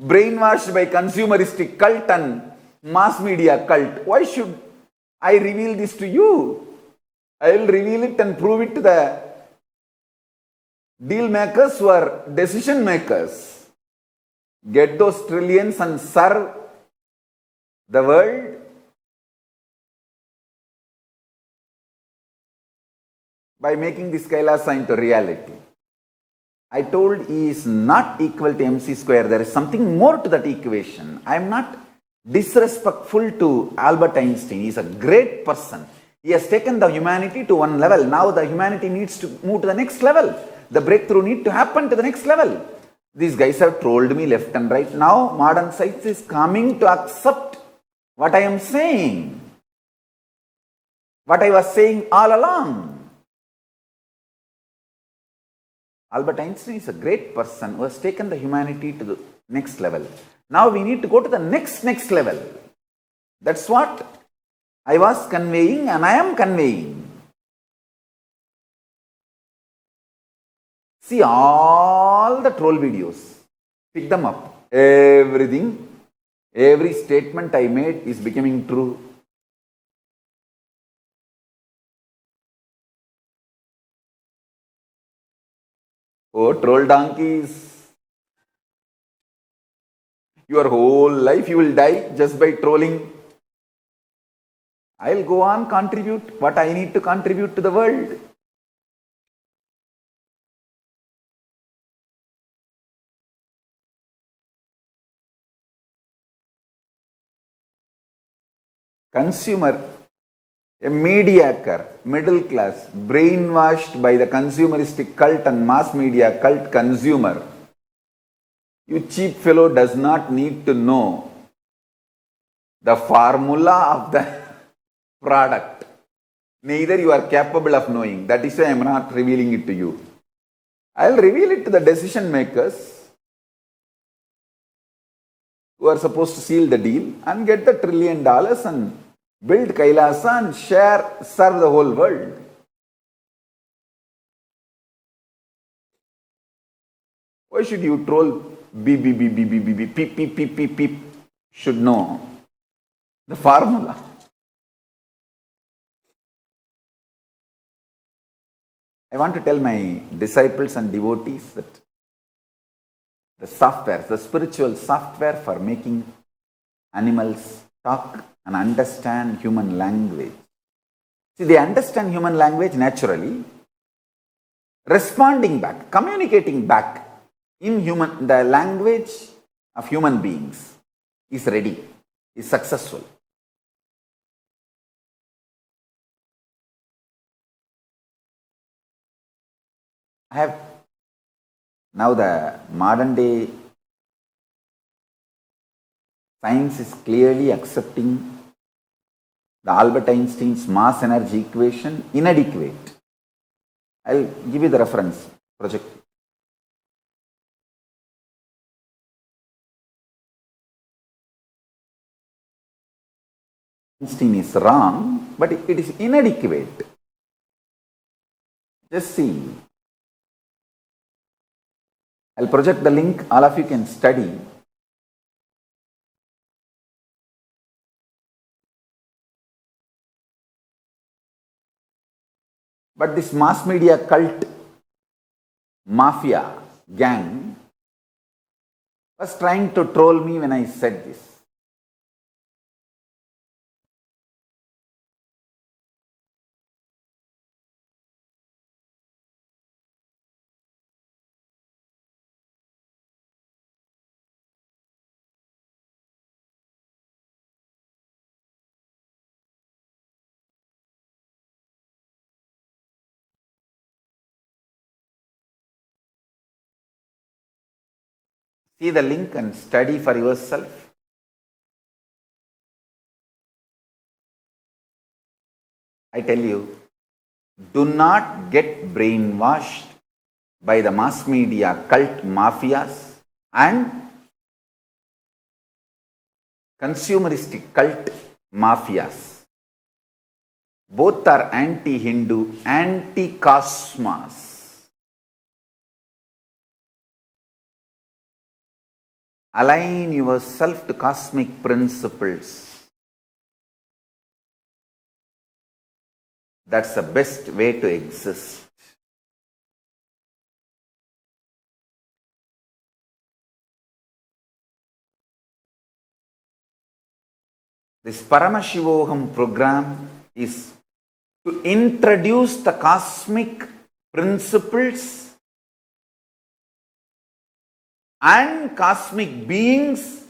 Brainwashed by consumeristic cult and mass media cult. Why should I reveal this to you? I will reveal it and prove it to the deal makers who are decision makers. Get those trillions and serve the world. By making this Kailasa into reality. I told E is not equal to mc square. There is something more to that equation. I am not disrespectful to Albert Einstein. He is a great person. He has taken the humanity to one level. Now the humanity needs to move to the next level. The breakthrough needs to happen to the next level. These guys have trolled me left and right. Now modern science is coming to accept what I am saying. What I was saying all along. Albert Einstein is a great person who has taken the humanity to the next level. Now we need to go to the next level. That's what I was conveying and I am conveying. See all the troll videos. Pick them up. Everything, every statement I made is becoming true. Oh, troll donkeys. Your whole life you will die just by trolling. I'll go on contribute what I need to contribute to the world. Consumer, a mediocre, middle class, brainwashed by the consumeristic cult and mass media cult consumer. You cheap fellow does not need to know the formula of the product. Neither you are capable of knowing. That is why I am not revealing it to you. I will reveal it to the decision makers who are supposed to seal the deal and get the $1 trillion and build Kailasa and serve the whole world. Why should you troll beep, beep, beep, beep, beep, beep, beep, beep, beep, beep, beep, beep? Should know the formula. I want to tell my disciples and devotees that the software, the spiritual software for making animals talk and understand human language. See, they understand human language naturally, responding back, communicating back in the language of human beings is ready, is successful. I have now the modern day science is clearly accepting the Albert Einstein's mass energy equation inadequate. I'll give you the reference project. Einstein is wrong, but it is inadequate. Just see. I'll project the link, all of you can study. But this mass media cult, mafia, gang was trying to troll me when I said this. See the link and study for yourself. I tell you, do not get brainwashed by the mass media cult mafias and consumeristic cult mafias. Both are anti-Hindu, anti-cosmos. Align yourself to cosmic principles. That's the best way to exist. This Paramashivoham program is to introduce the cosmic principles and cosmic beings,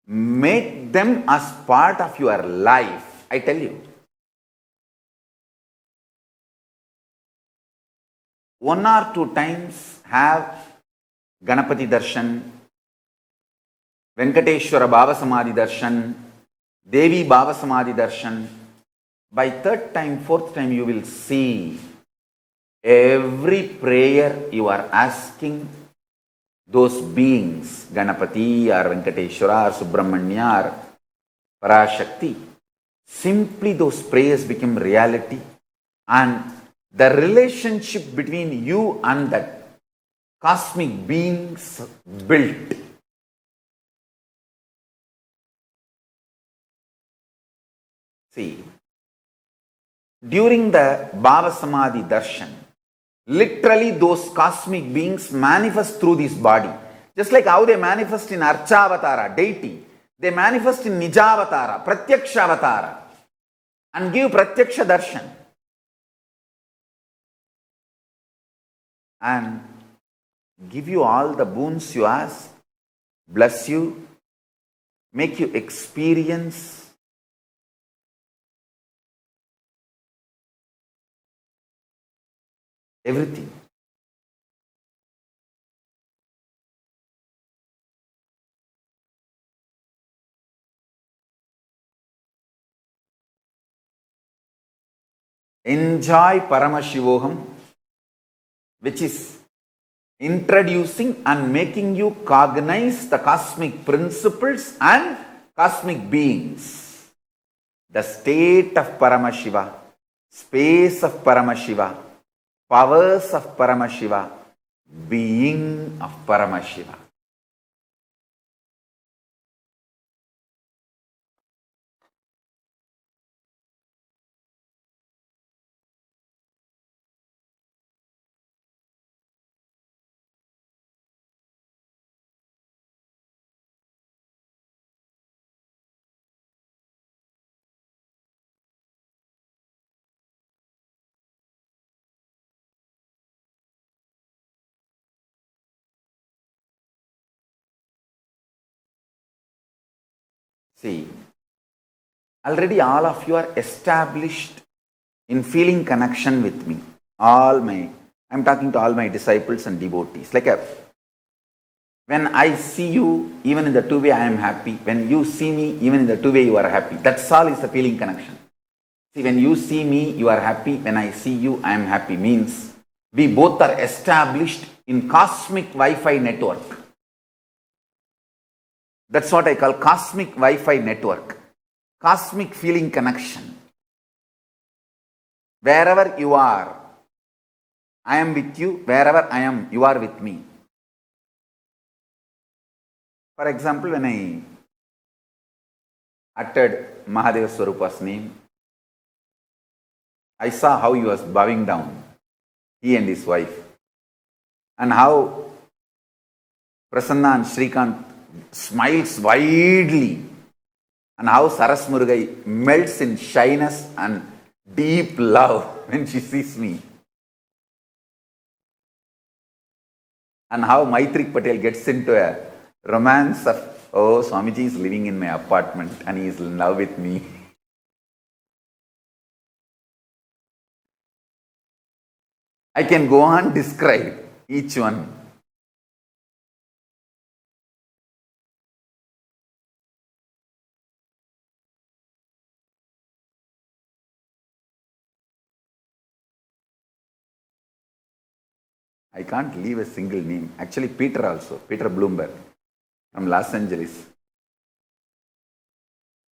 make them as part of your life. I tell you, one or two times have Ganapati Darshan, Venkateshwara Bhava Samadhi Darshan, Devi Bhava Samadhi Darshan. By third time, fourth time, you will see every prayer you are asking those beings, Ganapati or Venkateshwara or Subramanya or Parashakti, simply those prayers become reality, and the relationship between you and that cosmic beings built. See, during the Bhava Samadhi Darshan, literally those cosmic beings manifest through this body. Just like how they manifest in Archavatara, deity, they manifest in Nijavatara, Pratyakshavatara, and give Pratyaksha Darshan. And give you all the boons you ask, bless you, make you experience everything. Enjoy Paramashivoham, which is introducing and making you cognize the cosmic principles and cosmic beings. The state of Paramashiva, space of Paramashiva, powers of Paramashiva, being of Paramashiva. See, already all of you are established in feeling connection with me. I'm talking to all my disciples and devotees. When I see you, even in the two-way, I am happy. When you see me, even in the two-way, you are happy. That's all is the feeling connection. See, when you see me, you are happy. When I see you, I am happy. Means we both are established in cosmic Wi-Fi network. That's what I call cosmic Wi-Fi network. Cosmic feeling connection. Wherever you are, I am with you. Wherever I am, you are with me. For example, when I uttered Mahadeva Swarupa's name, I saw how he was bowing down, he and his wife, and how Prasanna and Srikant smiles widely, and how Saras Murugai melts in shyness and deep love when she sees me, and how Maitrik Patel gets into a romance of, oh, Swamiji is living in my apartment and he is in love with me. I can go on describe each one. I can't leave a single name. Actually, Peter also, Peter Bloomberg from Los Angeles.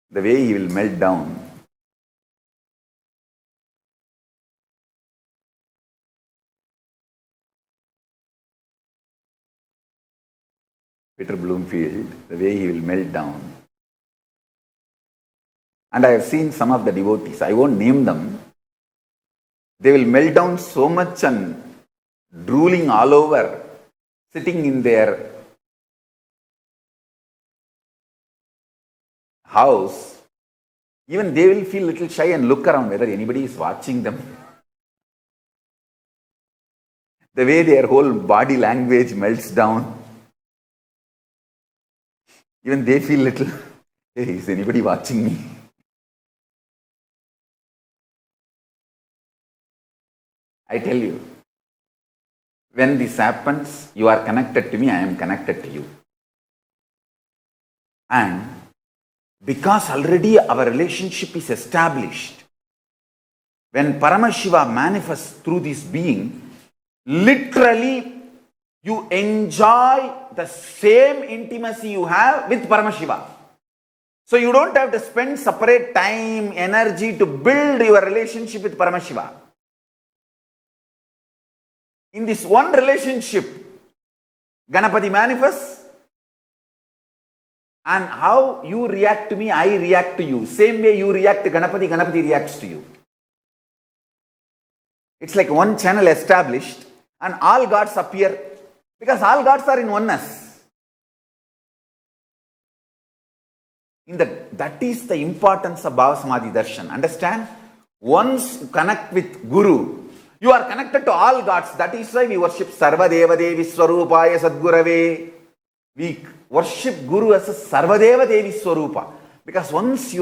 The way he will melt down. Peter Bloomfield, the way he will melt down. And I have seen some of the devotees, I won't name them, they will melt down so much and drooling all over, sitting in their house. Even they will feel little shy and look around whether anybody is watching them. The way their whole body language melts down. Even they feel little, hey, is anybody watching me? I tell you, when this happens, you are connected to me, I am connected to you. And because already our relationship is established, when Paramashiva manifests through this being, literally you enjoy the same intimacy you have with Paramashiva. So you don't have to spend separate time, energy to build your relationship with Paramashiva. In this one relationship, Ganapati manifests, and how you react to me, I react to you. Same way you react to Ganapati, Ganapati reacts to you. It's like one channel established and all gods appear because all gods are in oneness. That is the importance of Bhava Samadhi Darshan. Understand? Once you connect with Guru, you are connected to all gods. That is why we worship Sarvadeva Devi Swarupaya Sadgurave. We worship Guru as a Sarvadeva Devi Swarupa. Because once we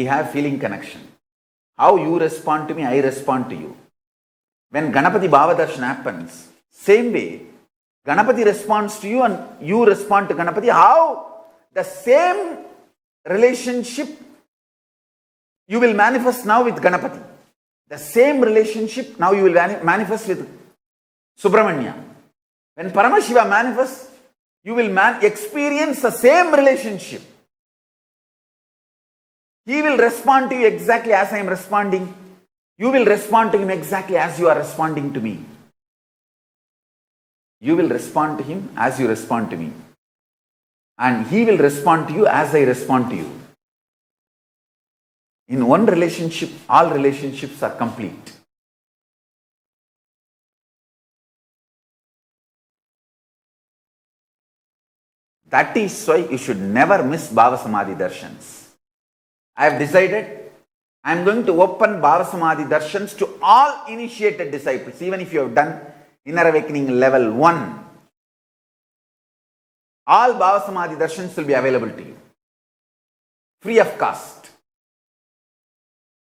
have feeling connection. How you respond to me, I respond to you. When Ganapati Bhava Darshan happens, same way, Ganapati responds to you and you respond to Ganapati. How? The same relationship you will manifest now with Ganapati. The same relationship now you will manifest with Subramanya. When Paramashiva manifests, you will experience the same relationship. He will respond to you exactly as I am responding. You will respond to him exactly as you are responding to me. You will respond to him as you respond to me. And he will respond to you as I respond to you. In one relationship, all relationships are complete. That is why you should never miss Bhava Samadhi Darshans. I have decided I am going to open Bhava Samadhi Darshans to all initiated disciples, even if you have done Inner Awakening level 1. All Bhava Samadhi Darshans will be available to you, free of cost.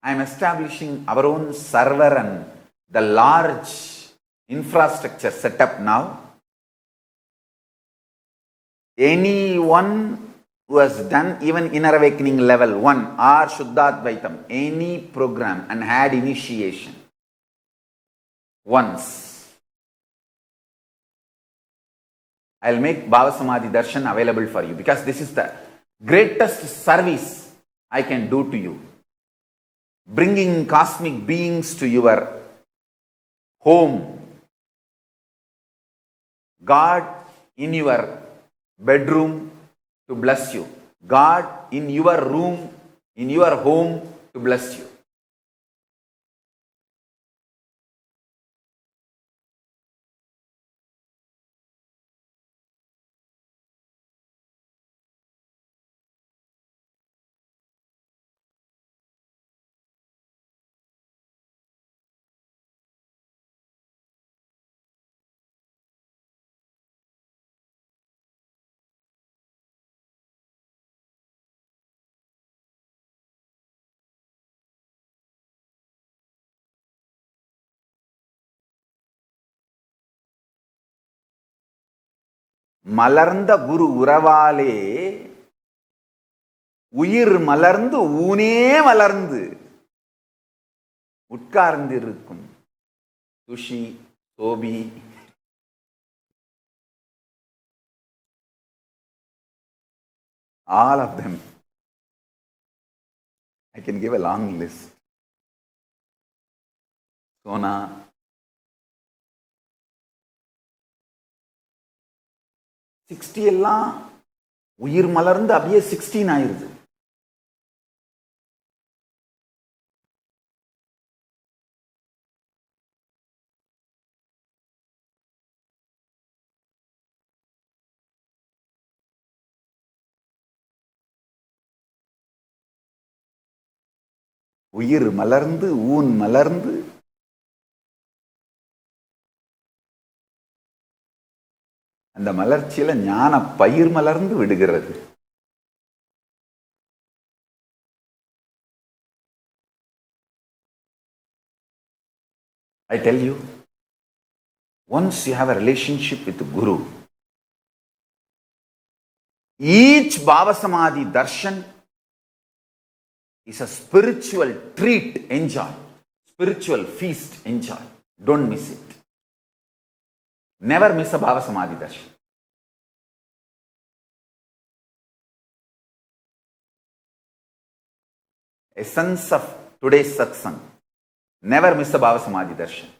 I am establishing our own server and the large infrastructure set up now. Anyone who has done even Inner Awakening level 1 or Shuddhadvaitam, any program and had initiation once, I'll make Bhava Samadhi Darshan available for you because this is the greatest service I can do to you. Bringing cosmic beings to your home. God in your bedroom to bless you. God in your room, in your home to bless you. மலர்ந்த குரு உறவாலே உயிர் மலர்ந்து ஊனே மலர்ந்து உட்கார்ந்திருக்கும் Sushi, Sophie, all of them. I can give a long list. Sona, 60 எல்லாம் உயிர் மலர்ந்து அப்படியே 16 ஆயிருது. உயிர் மலர்ந்து ஊன் மலர்ந்து அந்த மலர்ச்சியில ஞான பயிர் மலர்ந்து விடுகிறது. I tell you, once you have a relationship with the Guru, each Bhava Samadhi darshan is a spiritual treat. Enjoy. Spiritual feast. Enjoy. Don't miss it. Never miss a Bhava Samadhi darshan. Essence of today's satsang. Never miss a Bhava Samadhi darshan.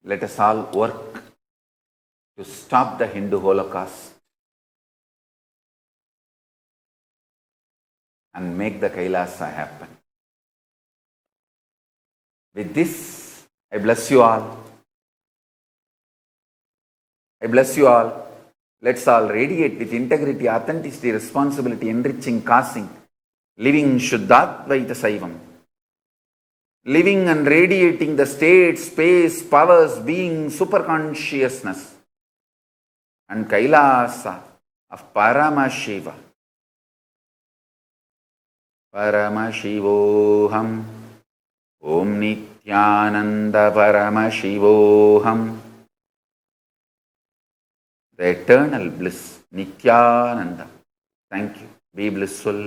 Let us all work to stop the Hindu Holocaust and make the Kailasa happen. With this, I bless you all. I bless you all. Let's all radiate with integrity, authenticity, responsibility, enriching, causing, living Shuddhadvaita Saivam. Living and radiating the state, space, powers, being, superconsciousness, and Kailasa of Paramashiva. Paramashivoham. Om Nityananda Paramashivoham. The eternal bliss, Nityananda. Thank you. Be blissful.